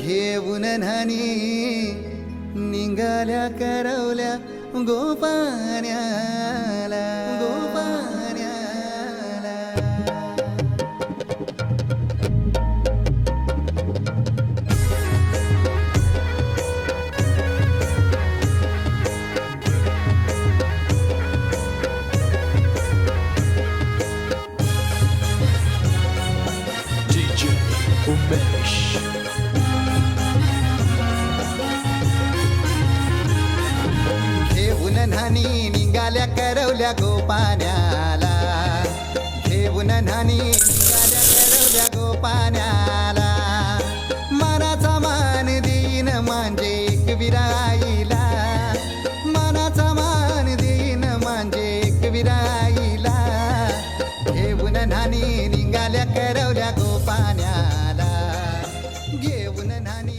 घेऊन न्हाणी निघाल्या करवल्या गोपाण्याला DJ Umesh. घेऊन न्हाणी निघाल्या करवल्या गोपाण्याला घेऊन न्हाणी निघाल्या करवल्या गोपाण्याला मनाचा मान देईन म्हणजे एक विराईला मनाचा मान देईन म्हणजे एक विराईला घेऊन न्हाणी निघाल्या करवल्या गोपाण्याला घेऊन न्हाणी